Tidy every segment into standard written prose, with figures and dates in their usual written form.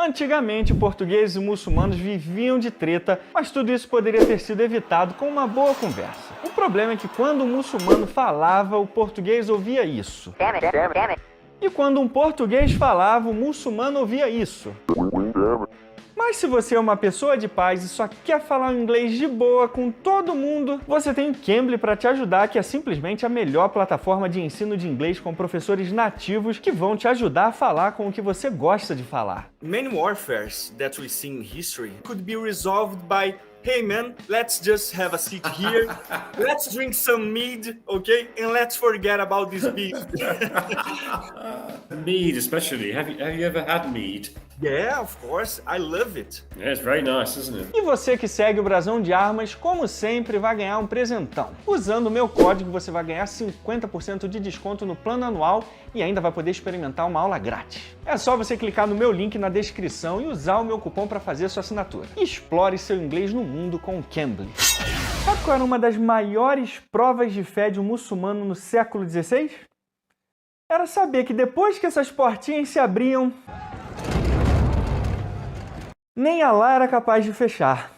Antigamente, portugueses e muçulmanos viviam de treta, mas tudo isso poderia ter sido evitado com uma boa conversa. O problema é que quando um muçulmano falava, o português ouvia isso. E quando um português falava, o muçulmano ouvia isso. Mas se você é uma pessoa de paz e só quer falar inglês de boa com todo mundo, você tem o Cambly para te ajudar, que é simplesmente a melhor plataforma de ensino de inglês com professores nativos que vão te ajudar a falar com o que você gosta de falar. Many warfares that we see in history could be resolved by, hey man, let's just have a seat here, let's drink some mead, okay, and let's forget about this beef. Mead especially. Have you ever had mead? Yeah, of course, I love it. Yeah, it's very nice, isn't it? E você que segue o Brasão de Armas, como sempre, vai ganhar um presentão. Usando o meu código, você vai ganhar 50% de desconto no plano anual e ainda vai poder experimentar uma aula grátis. É só você clicar no meu link na descrição e usar o meu cupom para fazer sua assinatura. Explore seu inglês no mundo com o Cambly. Sabe qual era uma das maiores provas de fé de um muçulmano no século XVI? Era saber que depois que essas portinhas se abriam, nem Alá era capaz de fechar.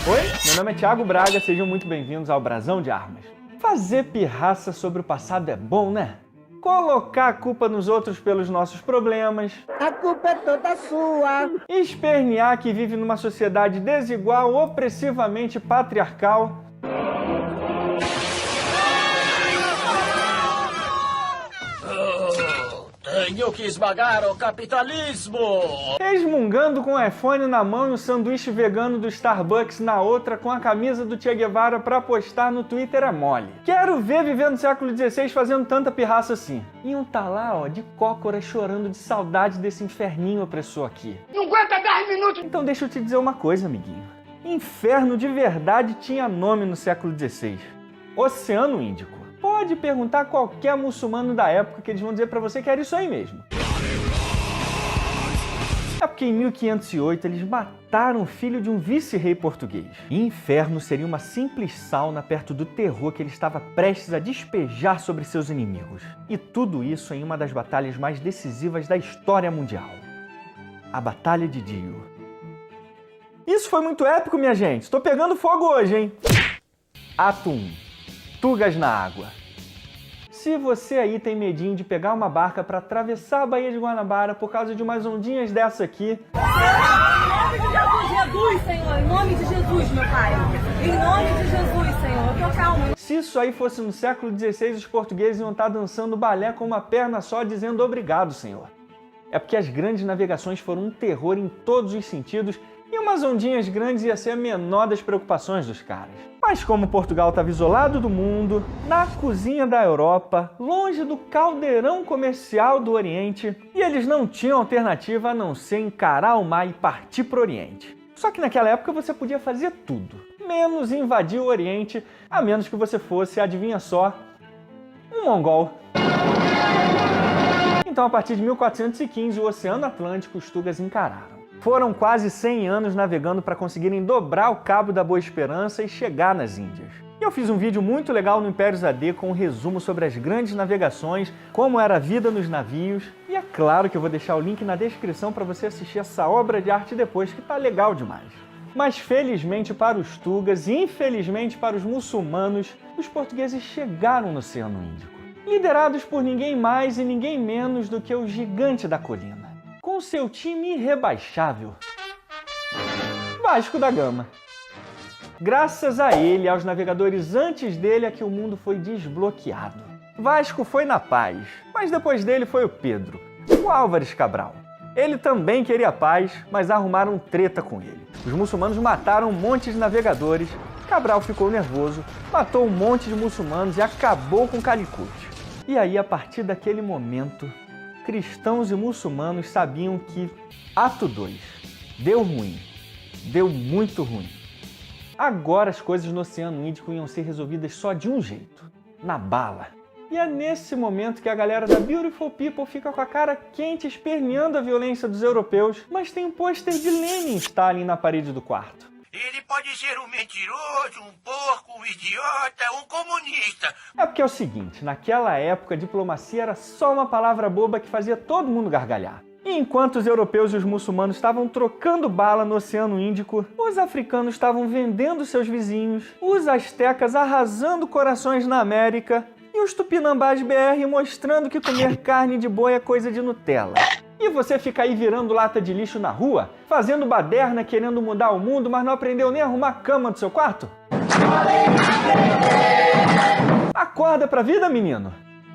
Oi, meu nome é Thiago Braga, sejam muito bem-vindos ao Brasão de Armas. Fazer pirraça sobre o passado é bom, né? Colocar a culpa nos outros pelos nossos problemas. A culpa é toda sua. Espernear que vive numa sociedade desigual, opressivamente patriarcal. Tenho que esmagar o capitalismo! Resmungando com o iPhone na mão e o sanduíche vegano do Starbucks na outra com a camisa do Che Guevara pra postar no Twitter é mole. Quero ver viver no século XVI fazendo tanta pirraça assim. Iam tá lá, ó, de cócora chorando de saudade desse inferninho opressor aqui. Não aguenta 10 minutos. Então deixa eu te dizer uma coisa, amiguinho. Inferno de verdade tinha nome no século XVI. Oceano Índico. Pode perguntar a qualquer muçulmano da época que eles vão dizer pra você que era isso aí mesmo. É porque em 1508 eles mataram o filho de um vice-rei português. E inferno seria uma simples sauna perto do terror que ele estava prestes a despejar sobre seus inimigos. E tudo isso em uma das batalhas mais decisivas da história mundial. A Batalha de Dio. Isso foi muito épico, minha gente. Tô pegando fogo hoje, hein? Ato 1. Tugas na água. Se você aí tem medinho de pegar uma barca para atravessar a Baía de Guanabara por causa de umas ondinhas dessa aqui... Em nome de Jesus, Senhor! Em nome de Jesus, meu Pai! Em nome de Jesus, Senhor! Eu tô calmo! Se isso aí fosse no século XVI, os portugueses iam estar dançando balé com uma perna só, dizendo obrigado, Senhor. É porque as grandes navegações foram um terror em todos os sentidos e umas ondinhas grandes ia ser a menor das preocupações dos caras. Mas como Portugal estava isolado do mundo, na cozinha da Europa, longe do caldeirão comercial do Oriente, e eles não tinham alternativa a não ser encarar o mar e partir para o Oriente. Só que naquela época você podia fazer tudo, menos invadir o Oriente, a menos que você fosse, adivinha só, um mongol. Então, a partir de 1415, o Oceano Atlântico os tugas encararam. Foram quase 100 anos navegando para conseguirem dobrar o Cabo da Boa Esperança e chegar nas Índias. E eu fiz um vídeo muito legal no Impérios AD com um resumo sobre as grandes navegações, como era a vida nos navios, e é claro que eu vou deixar o link na descrição para você assistir essa obra de arte depois, que tá legal demais. Mas felizmente para os tugas e infelizmente para os muçulmanos, os portugueses chegaram no Oceano Índico, liderados por ninguém mais e ninguém menos do que o Gigante da Colina, com seu time irrebaixável, Vasco da Gama. Graças a ele e aos navegadores antes dele é que o mundo foi desbloqueado. Vasco foi na paz, mas depois dele foi o Pedro, o Álvares Cabral. Ele também queria paz, mas arrumaram treta com ele. Os muçulmanos mataram um monte de navegadores, Cabral ficou nervoso, matou um monte de muçulmanos e acabou com Calicut. E aí, a partir daquele momento, cristãos e muçulmanos sabiam que Ato 2 deu ruim, deu muito ruim. Agora as coisas no Oceano Índico iam ser resolvidas só de um jeito, na bala. E é nesse momento que a galera da Beautiful People fica com a cara quente esperneando a violência dos europeus, mas tem um pôster de Lenin Stalin na parede do quarto. Ele pode ser um mentiroso, um porco, um idiota, um comunista. É porque é o seguinte, naquela época a diplomacia era só uma palavra boba que fazia todo mundo gargalhar. E enquanto os europeus e os muçulmanos estavam trocando bala no Oceano Índico, os africanos estavam vendendo seus vizinhos, os astecas arrasando corações na América e os tupinambás BR mostrando que comer carne de boi é coisa de Nutella. E você fica aí virando lata de lixo na rua, fazendo baderna querendo mudar o mundo, mas não aprendeu nem a arrumar a cama do seu quarto? Acorda pra vida, menino!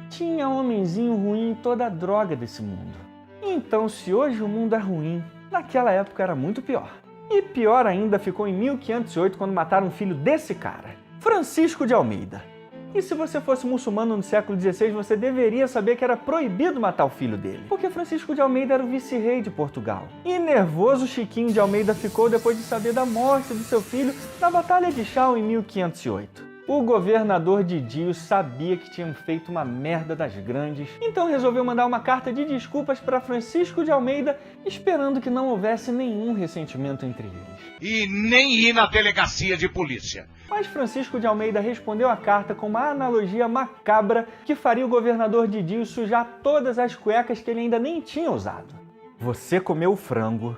Tinha homenzinho ruim em toda a droga desse mundo. Então, se hoje o mundo é ruim, naquela época era muito pior. E pior ainda ficou em 1508, quando mataram um filho desse cara, Francisco de Almeida. E se você fosse muçulmano no século XVI, você deveria saber que era proibido matar o filho dele, porque Francisco de Almeida era o vice-rei de Portugal. E nervoso Chiquinho de Almeida ficou depois de saber da morte do seu filho na Batalha de Chão em 1508. O governador Didio sabia que tinham feito uma merda das grandes, então resolveu mandar uma carta de desculpas para Francisco de Almeida, esperando que não houvesse nenhum ressentimento entre eles. E nem ir na delegacia de polícia. Mas Francisco de Almeida respondeu a carta com uma analogia macabra que faria o governador Didio sujar todas as cuecas que ele ainda nem tinha usado. Você comeu o frango,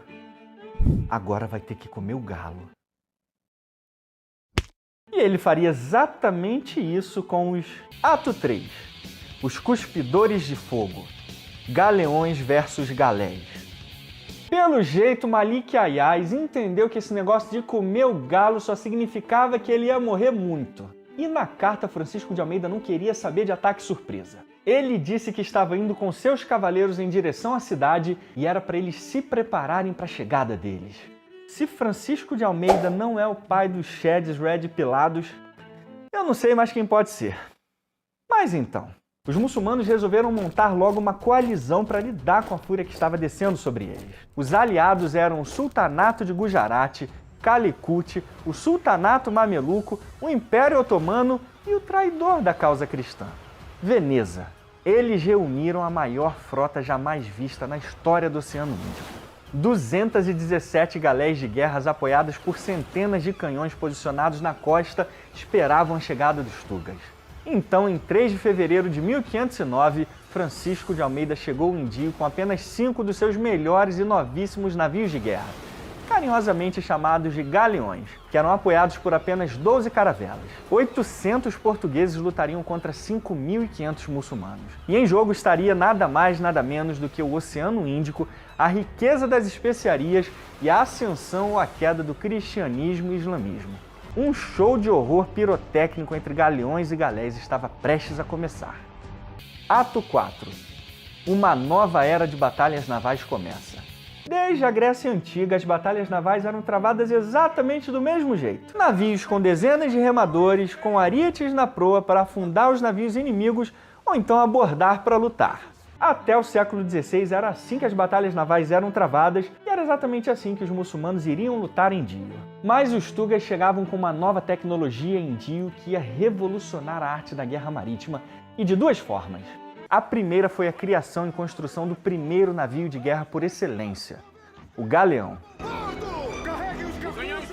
agora vai ter que comer o galo. E ele faria exatamente isso com os Ato 3, os Cuspidores de Fogo, Galeões versus Galés. Pelo jeito, Malik Ayaz entendeu que esse negócio de comer o galo só significava que ele ia morrer muito. E na carta, Francisco de Almeida não queria saber de ataque surpresa. Ele disse que estava indo com seus cavaleiros em direção à cidade e era para eles se prepararem para a chegada deles. Se Francisco de Almeida não é o pai dos Sheds Red Pilados, eu não sei mais quem pode ser. Mas então, os muçulmanos resolveram montar logo uma coalizão para lidar com a fúria que estava descendo sobre eles. Os aliados eram o Sultanato de Gujarat, Calicut, o Sultanato Mameluco, o Império Otomano e o traidor da causa cristã, Veneza. Eles reuniram a maior frota jamais vista na história do Oceano Índico. 217 galés de guerras apoiadas por centenas de canhões posicionados na costa esperavam a chegada dos Tugas. Então, em 3 de fevereiro de 1509, Francisco de Almeida chegou em Dio com apenas 5 dos seus melhores e novíssimos navios de guerra, carinhosamente chamados de galeões, que eram apoiados por apenas 12 caravelas. 800 portugueses lutariam contra 5.500 muçulmanos. E em jogo estaria nada mais, nada menos do que o Oceano Índico, a riqueza das especiarias e a ascensão ou a queda do cristianismo e islamismo. Um show de horror pirotécnico entre galeões e galés estava prestes a começar. Ato 4. Uma nova era de batalhas navais começa. Desde a Grécia Antiga, as batalhas navais eram travadas exatamente do mesmo jeito. Navios com dezenas de remadores, com arietes na proa para afundar os navios inimigos ou então abordar para lutar. Até o século XVI era assim que as batalhas navais eram travadas e era exatamente assim que os muçulmanos iriam lutar em Dio. Mas os Tugas chegavam com uma nova tecnologia em Dio que ia revolucionar a arte da guerra marítima e de duas formas. A primeira foi a criação e construção do primeiro navio de guerra por excelência, o galeão.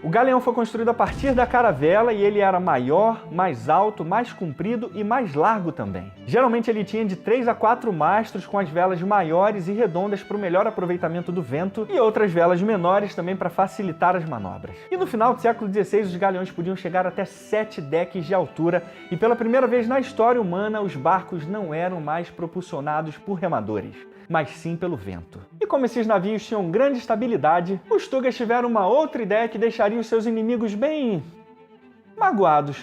O galeão foi construído a partir da caravela e ele era maior, mais alto, mais comprido e mais largo também. Geralmente ele tinha de 3 a 4 mastros com as velas maiores e redondas para o melhor aproveitamento do vento e outras velas menores também para facilitar as manobras. E no final do século XVI os galeões podiam chegar até 7 decks de altura e pela primeira vez na história humana os barcos não eram mais propulsionados por remadores, mas sim pelo vento. E como esses navios tinham grande estabilidade, os Tugas tiveram uma outra ideia que deixaria os seus inimigos bem magoados.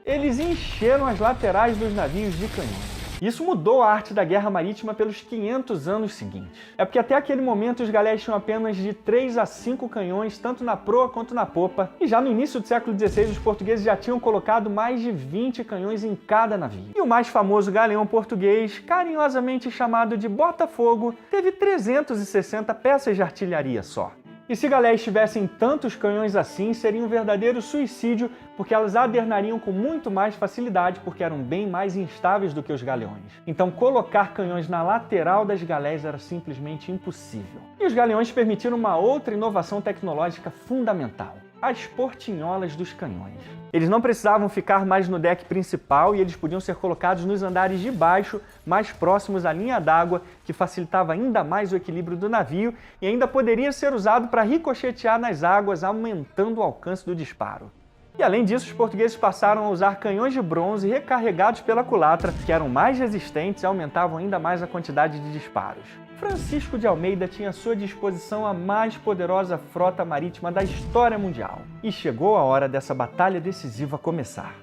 Eles encheram as laterais dos navios de canhões. Isso mudou a arte da guerra marítima pelos 500 anos seguintes. É porque até aquele momento os galés tinham apenas de 3 a 5 canhões, tanto na proa quanto na popa, e já no início do século XVI os portugueses já tinham colocado mais de 20 canhões em cada navio. E o mais famoso galeão português, carinhosamente chamado de Botafogo, teve 360 peças de artilharia só. E se galés tivessem tantos canhões assim, seria um verdadeiro suicídio, porque elas adernariam com muito mais facilidade, porque eram bem mais instáveis do que os galeões. Então colocar canhões na lateral das galés era simplesmente impossível. E os galeões permitiram uma outra inovação tecnológica fundamental: as portinholas dos canhões. Eles não precisavam ficar mais no deck principal e eles podiam ser colocados nos andares de baixo, mais próximos à linha d'água, que facilitava ainda mais o equilíbrio do navio e ainda poderia ser usado para ricochetear nas águas, aumentando o alcance do disparo. E além disso, os portugueses passaram a usar canhões de bronze recarregados pela culatra, que eram mais resistentes e aumentavam ainda mais a quantidade de disparos. Francisco de Almeida tinha à sua disposição a mais poderosa frota marítima da história mundial. E chegou a hora dessa batalha decisiva começar.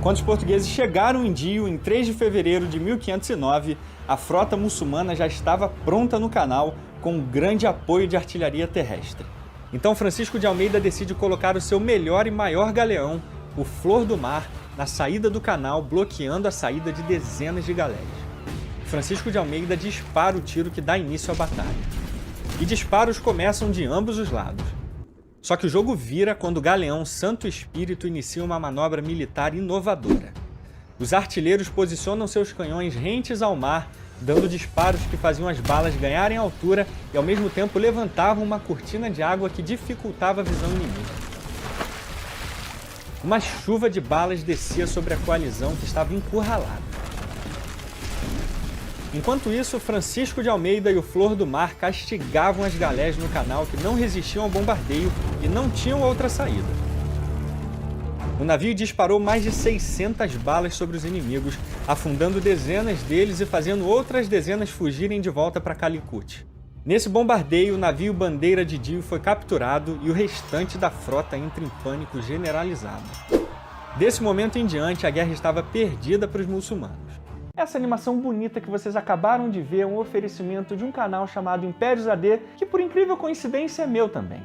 Quando os portugueses chegaram em Dio, em 3 de fevereiro de 1509, a frota muçulmana já estava pronta no canal, com um grande apoio de artilharia terrestre. Então Francisco de Almeida decide colocar o seu melhor e maior galeão, o Flor do Mar, na saída do canal, bloqueando a saída de dezenas de galéias. Francisco de Almeida dispara o tiro que dá início à batalha. E disparos começam de ambos os lados. Só que o jogo vira quando o galeão Santo Espírito inicia uma manobra militar inovadora. Os artilheiros posicionam seus canhões rentes ao mar, dando disparos que faziam as balas ganharem altura e ao mesmo tempo levantavam uma cortina de água que dificultava a visão inimiga. Uma chuva de balas descia sobre a coalizão que estava encurralada. Enquanto isso, Francisco de Almeida e o Flor do Mar castigavam as galés no canal que não resistiam ao bombardeio e não tinham outra saída. O navio disparou mais de 600 balas sobre os inimigos, afundando dezenas deles e fazendo outras dezenas fugirem de volta para Calicut. Nesse bombardeio, o navio Bandeira de Dio foi capturado e o restante da frota entra em pânico generalizado. Desse momento em diante, a guerra estava perdida para os muçulmanos. Essa animação bonita que vocês acabaram de ver é um oferecimento de um canal chamado Impérios AD, que por incrível coincidência é meu também.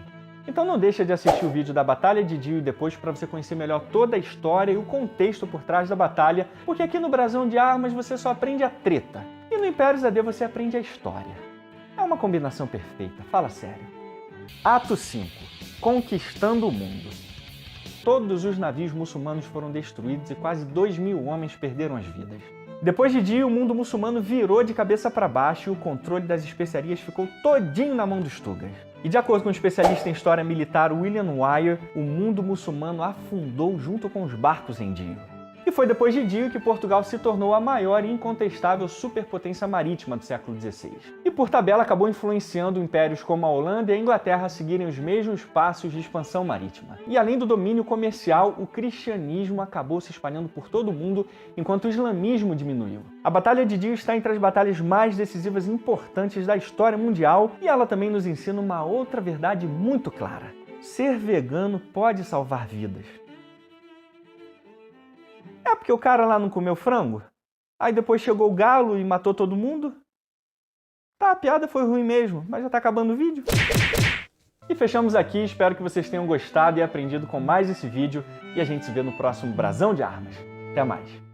Então não deixa de assistir o vídeo da Batalha de Dio depois para você conhecer melhor toda a história e o contexto por trás da batalha, porque aqui no Brasão de Armas você só aprende a treta, e no Impérios AD você aprende a história. É uma combinação perfeita, fala sério. Ato 5. Conquistando o mundo. Todos os navios muçulmanos foram destruídos e quase 2.000 homens perderam as vidas. Depois de Dio, o mundo muçulmano virou de cabeça para baixo e o controle das especiarias ficou todinho na mão dos tugas. E de acordo com o especialista em história militar William Wire, o mundo muçulmano afundou junto com os barcos em Dio. E foi depois de Dio que Portugal se tornou a maior e incontestável superpotência marítima do século XVI. E por tabela acabou influenciando impérios como a Holanda e a Inglaterra a seguirem os mesmos passos de expansão marítima. E além do domínio comercial, o cristianismo acabou se espalhando por todo o mundo, enquanto o islamismo diminuiu. A Batalha de Dio está entre as batalhas mais decisivas e importantes da história mundial, e ela também nos ensina uma outra verdade muito clara. Ser vegano pode salvar vidas. É porque o cara lá não comeu frango? Aí depois chegou o galo e matou todo mundo? Tá, a piada foi ruim mesmo, mas já tá acabando o vídeo. E fechamos aqui, espero que vocês tenham gostado e aprendido com mais esse vídeo. E a gente se vê no próximo Brasão de Armas. Até mais!